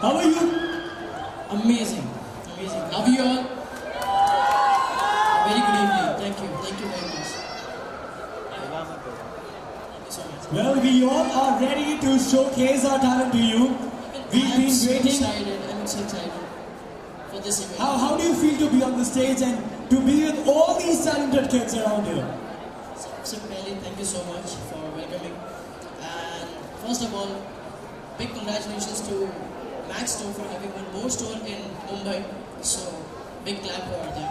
How are you? Amazing, amazing. How are you all? Very good evening. Thank you very much. Thank you so much. Well, we all are ready to showcase our talent to you. We've I'm been so waiting. excited. I'm so excited for this event. How do you feel to be on the stage and to be with all these talented kids around here? So Pelly, thank you so much for welcoming. And first of all, big congratulations to Max Store for having one more store in Mumbai. So big clap for them.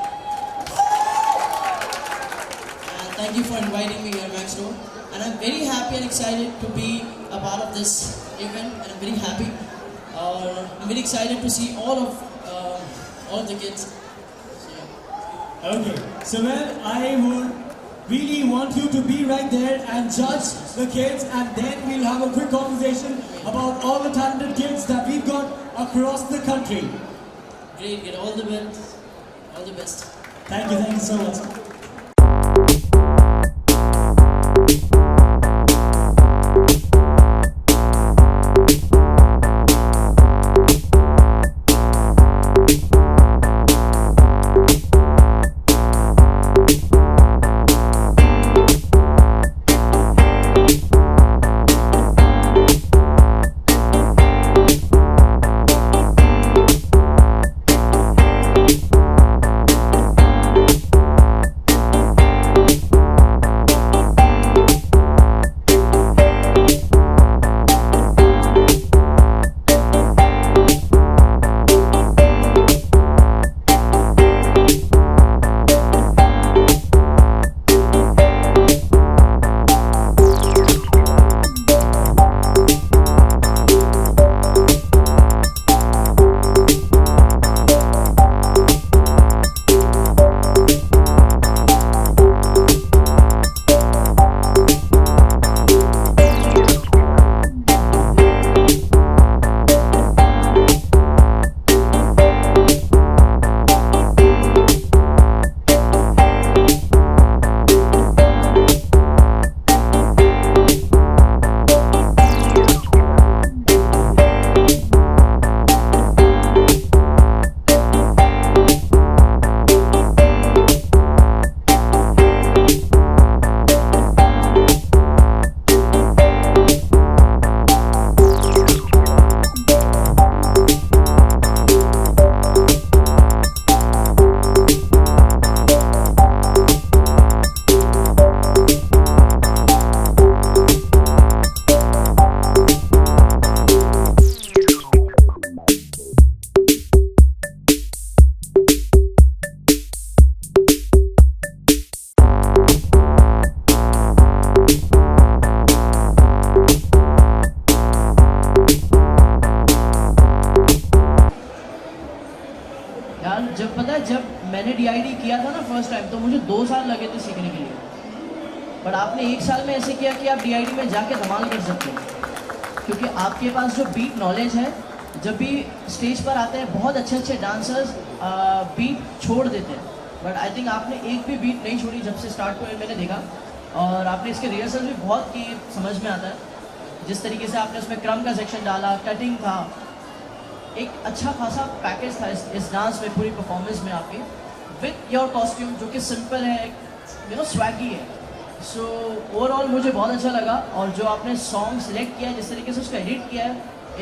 And thank you for inviting me here, Max Store. And I'm very happy and excited to be a part of this event. And I'm very happy. I'm very excited to see all of the kids. So, yeah. Okay, so well, I would really want you to be right there and judge the kids, and then we'll have a quick conversation about all the talented kids that we've got across the country. Great, all the best. All the best. Thank you so much. यार जब मैंने DID किया था ना first time, तो मुझे 2 साल लगे थे सीखने के लिए। बट आपने 1 साल में ऐसे किया कि आप DID में जाके धमाल कर सकते हैं, क्योंकि आपके पास जो बीट नॉलेज है, जब भी स्टेज पर आते हैं बहुत अच्छे डांसर्स बीट छोड़ देते हैं, बट आई थिंक आपने एक भी बीट नहीं छोड़ी जब से स्टार्ट हुए मैंने देखा। और आपने इसके रिहर्सल भी बहुत किए, समझ में आता है जिस तरीके से आपने उसमें क्रम का सेक्शन डाला, कटिंग था, एक अच्छा खासा पैकेज था इस डांस में, पूरी परफॉर्मेंस में आपकी, विथ योर कॉस्ट्यूम जो कि सिंपल है, स्वैगी है। सो ओवरऑल मुझे बहुत अच्छा लगा। और जो आपने सॉन्ग सेलेक्ट किया है, जिस तरीके से उसको एडिट किया है,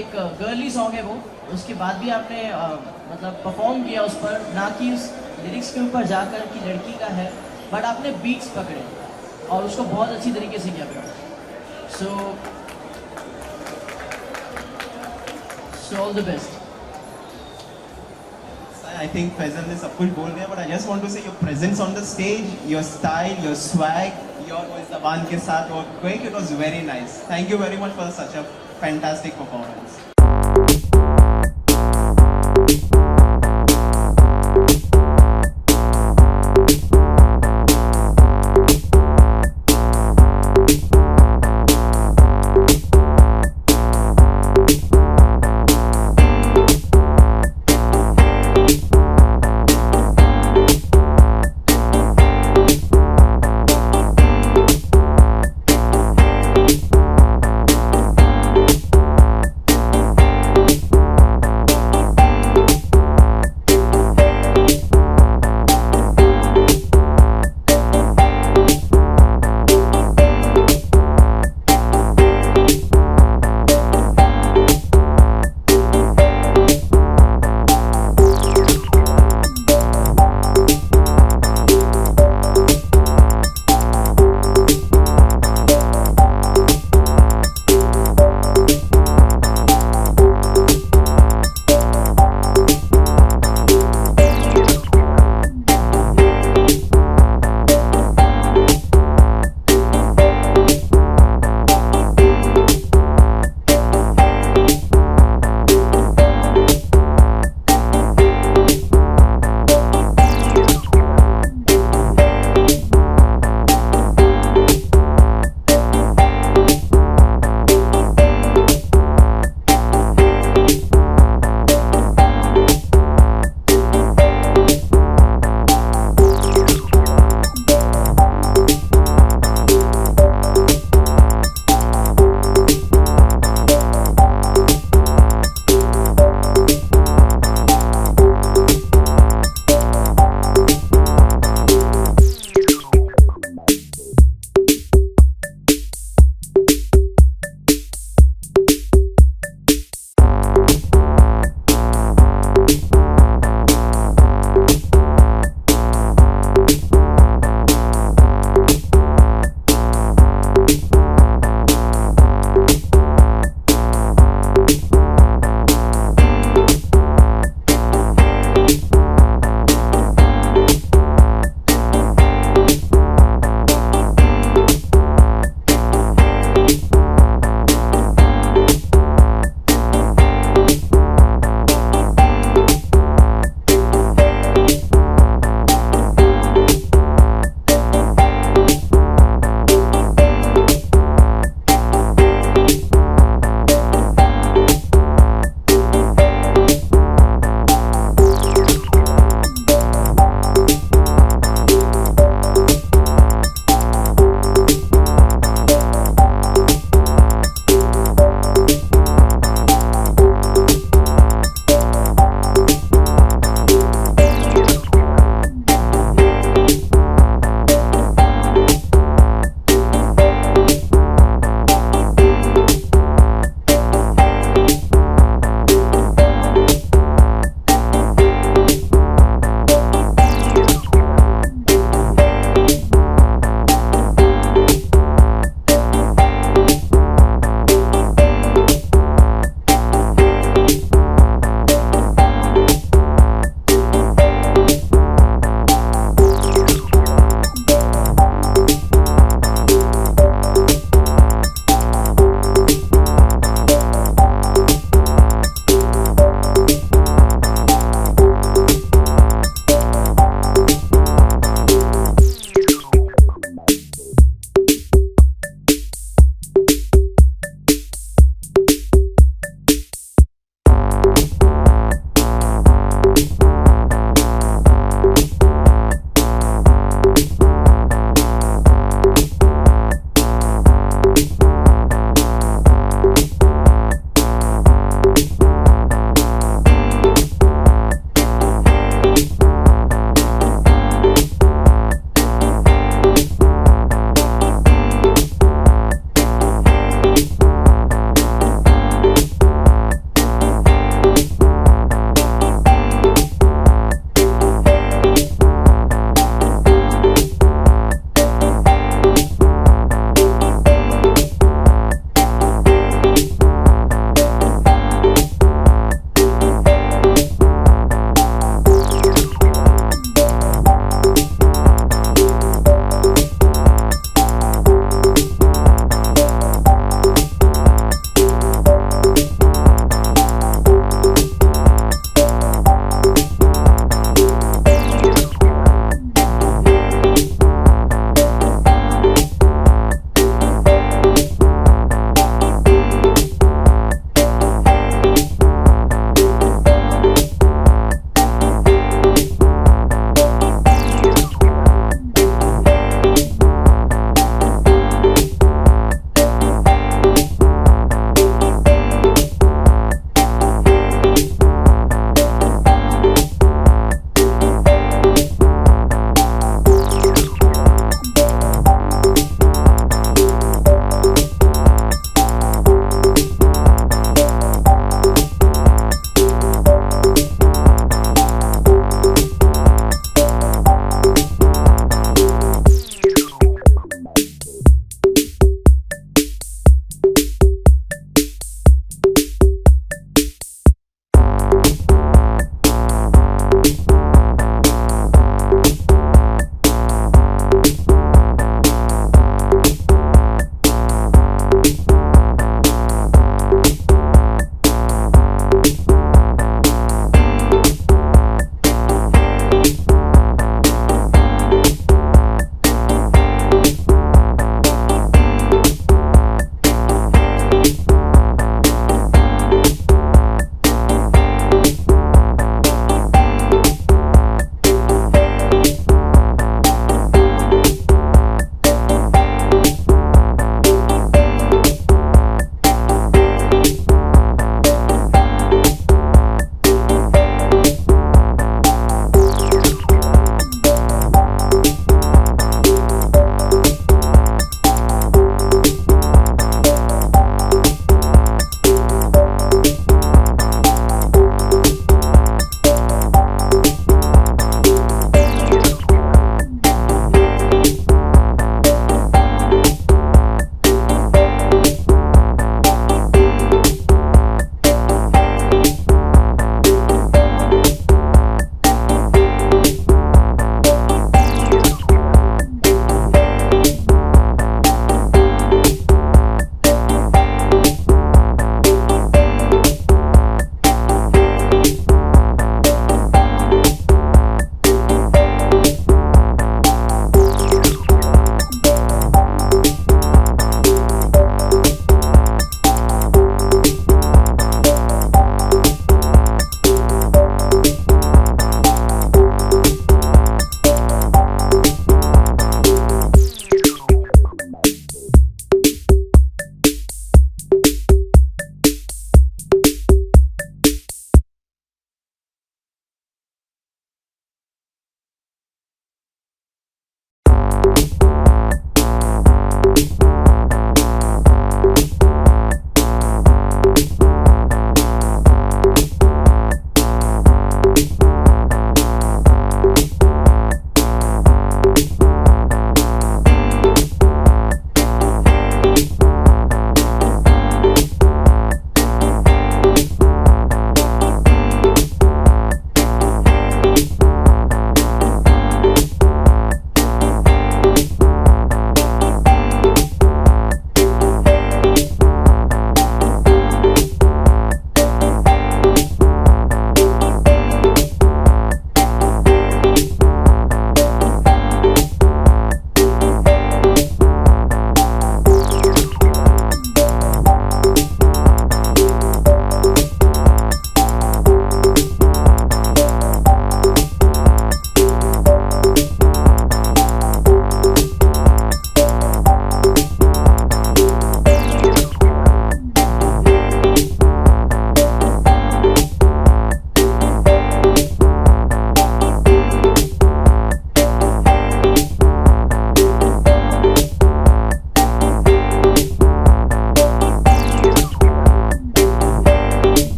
एक गर्ली सॉन्ग है वो, उसके बाद भी आपने मतलब परफॉर्म किया उस पर, ना कि उस लिरिक्स के ऊपर जाकर कि लड़की का है, बट आपने बीट्स पकड़े और उसको बहुत अच्छी तरीके से किया। So all the best. I think Faizal ने सब कुछ बोल दिया, but I just want to say your presence on the stage, your style, your swag, your voice Zaban के साथ और quick, it was very nice. Thank you very much for such a fantastic performance.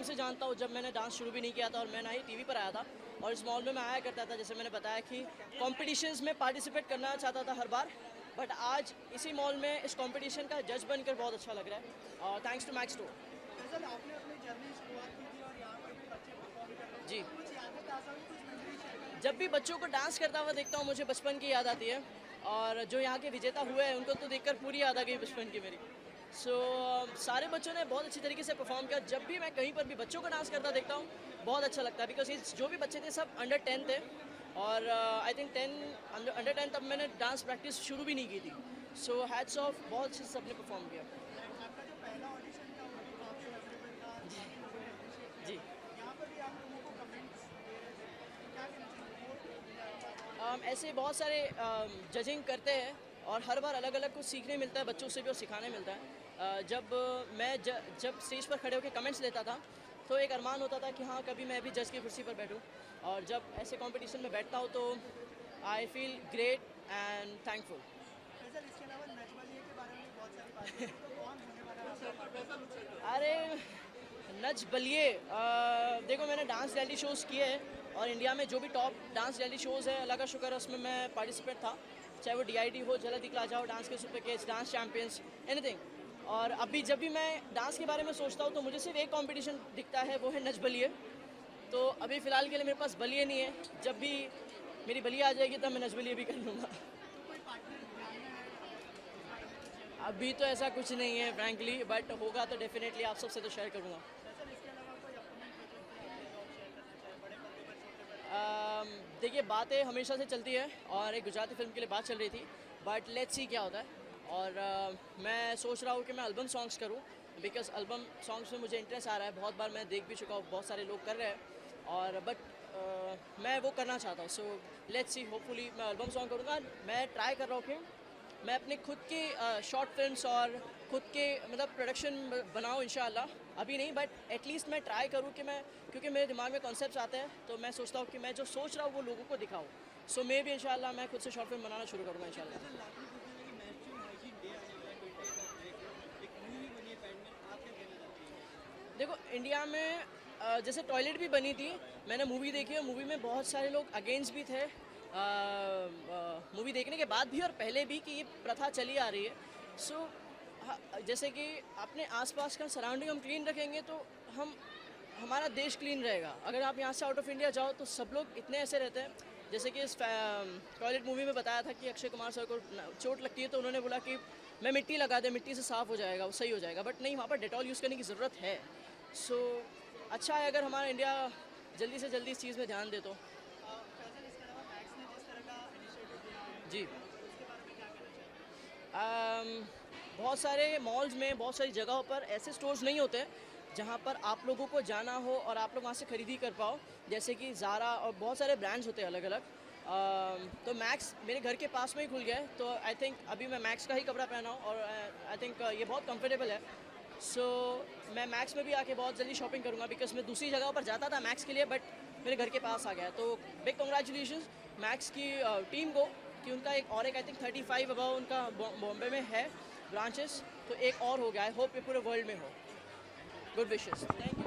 Time से जानता हूँ, जब मैंने dance शुरू भी नहीं किया था और मैं ना ही टीवी पर आया था और इस मॉल में मैं आया करता था। जैसे मैंने बताया कि कॉम्पिटिशन्स में पार्टिसिपेट करना चाहता था हर बार, बट आज इसी मॉल में इस कंपटीशन का जज बनकर बहुत अच्छा लग रहा है और थैंक्स टू मैक्स स्टोर। आपने अपनी जर्नी शुरुआत की थी और यहाँ पर भी बच्चे परफॉर्म कर रहे हैं। जी, कुछ यादें ताज़ा हुई, कुछ मेमोरी शेयर करें। जब भी बच्चों को डांस करता हुआ देखता हूँ मुझे बचपन की याद आती है, और जो यहाँ के विजेता हुए हैं उनको तो देखकर पूरी याद आ गई बचपन की मेरी। सो सारे बच्चों ने बहुत अच्छी तरीके से परफॉर्म किया। जब भी मैं कहीं पर भी बच्चों को डांस करता देखता हूँ बहुत अच्छा लगता है, बिकॉज जो भी बच्चे थे सब अंडर 10 थे और आई थिंक अंडर 10 तब मैंने डांस प्रैक्टिस शुरू भी नहीं की थी। सो हैट्स ऑफ, बहुत अच्छे से सबने परफॉर्म किया। आपका जो पहला ऑडिशन था वो भी काफ़ी मेमोरेबल था, काफ़ी लोगों ने appreciate किया। जी, यहाँ पर भी आप लोगों को कमेंट्स दे रहे थे, क्या कहना चाहिए? ऐसे बहुत सारे जजिंग करते हैं और हर बार अलग अलग कुछ सीखने मिलता है, बच्चों से भी और सिखाने मिलता है। जब स्टेज पर खड़े होकर कमेंट्स लेता था तो एक अरमान होता था कि हाँ कभी मैं भी जज की कुर्सी पर बैठूं, और जब ऐसे कंपटीशन में बैठता हूँ तो I feel great and thankful. Faisal, इसके अलावा नच बलिए के बारे में भी बहुत सारी बातें हैं, तो कौन होने वाला है आपका? अरे नच बलिए, देखो मैंने डांस रियलिटी शोज़ किए हैं और इंडिया में जो भी टॉप डांस रियलिटी शोज़ है अल्लाह का शुक्र है उसमें मैं पार्टिसिपेट था, चाहे वो DID हो, झलक दिखला जाओ, डांस के super kids, dance champions, anything. और अभी जब भी मैं डांस के बारे में सोचता हूँ तो मुझे सिर्फ एक कंपटीशन दिखता है, वो है नच बलिए। तो अभी फ़िलहाल के लिए मेरे पास बलिए नहीं है, जब भी मेरी बलिए आ जाएगी तब मैं नच बलिए भी कर लूँगा। अभी तो ऐसा कुछ नहीं है फ्रैंकली, बट होगा तो डेफिनेटली आप सबसे तो शेयर करूँगा। देखिए बातें हमेशा से चलती है और एक गुजराती फिल्म के लिए बात चल रही थी, बट लेट्स सी क्या होता है। और मैं सोच रहा हूँ कि मैं एल्बम सॉन्ग्स करूँ, बिकॉज एल्बम सॉन्ग्स में मुझे इंटरेस्ट आ रहा है, बहुत बार मैं देख भी चुका हूँ, बहुत सारे लोग कर रहे हैं और बट मैं वो करना चाहता हूँ। सो लेट्स सी, होपफुली मैं एल्बम सॉन्ग करूँगा। मैं ट्राई कर रहा हूँ कि मैं अपने खुद के शॉर्ट फिल्म्स और खुद के मतलब प्रोडक्शन बनाऊँ इंशाल्लाह, अभी नहीं बट एटलीस्ट मैं ट्राई करूँ कि मैं, क्योंकि मेरे दिमाग में कॉन्सेप्ट्स आते हैं तो मैं सोचता हूँ कि मैं जो सोच रहा हूँ वो लोगों को दिखाऊँ। सो मे भी इंशाल्लाह मैं खुद से शॉर्ट फिल्म बनाना शुरू करूँगा इंशाल्लाह। देखो इंडिया में जैसे टॉयलेट भी बनी थी, मैंने मूवी देखी है, मूवी में बहुत सारे लोग अगेंस्ट भी थे मूवी देखने के बाद भी और पहले भी कि ये प्रथा चली आ रही है। सो जैसे कि अपने आसपास का सराउंडिंग हम क्लीन रखेंगे तो हमारा देश क्लीन रहेगा। अगर आप यहाँ से आउट ऑफ इंडिया जाओ तो सब लोग इतने ऐसे रहते हैं, जैसे कि इस टॉयलेट मूवी में बताया था कि अक्षय कुमार सर को चोट लगती है तो उन्होंने बोला कि मैं मिट्टी लगा दे, मिट्टी से साफ़ हो जाएगा, वो सही हो जाएगा, बट नहीं, वहाँ पर डेटॉल यूज़ करने की ज़रूरत है। सो अच्छा है अगर हमारा इंडिया जल्दी से जल्दी इस चीज़ में ध्यान दे तो। जी, बहुत सारे मॉल्स में, बहुत सारी जगहों पर ऐसे स्टोर्स नहीं होते जहाँ पर आप लोगों को जाना हो और आप लोग वहाँ से खरीदी कर पाओ, जैसे कि ज़ारा और बहुत सारे ब्रांड्स होते हैं अलग अलग। तो मैक्स मेरे घर के पास में ही खुल गया है, तो आई थिंक अभी मैं मैक्स का ही कपड़ा पहना हूँ और आई थिंक ये बहुत कंफर्टेबल है। सो मैं मैक्स में भी आके बहुत जल्दी शॉपिंग करूँगा, बिकॉज मैं दूसरी जगह पर जाता था मैक्स के लिए, बट मेरे घर के पास आ गया है। तो बिग कंग्रेचुलेशंस मैक्स की टीम को कि उनका एक आई थिंक 35 अबव उनका बॉम्बे में है ब्रांचेस, तो एक और हो गया। आई होप ये पूरे वर्ल्ड में हो। Good wishes, thank you.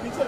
पीछे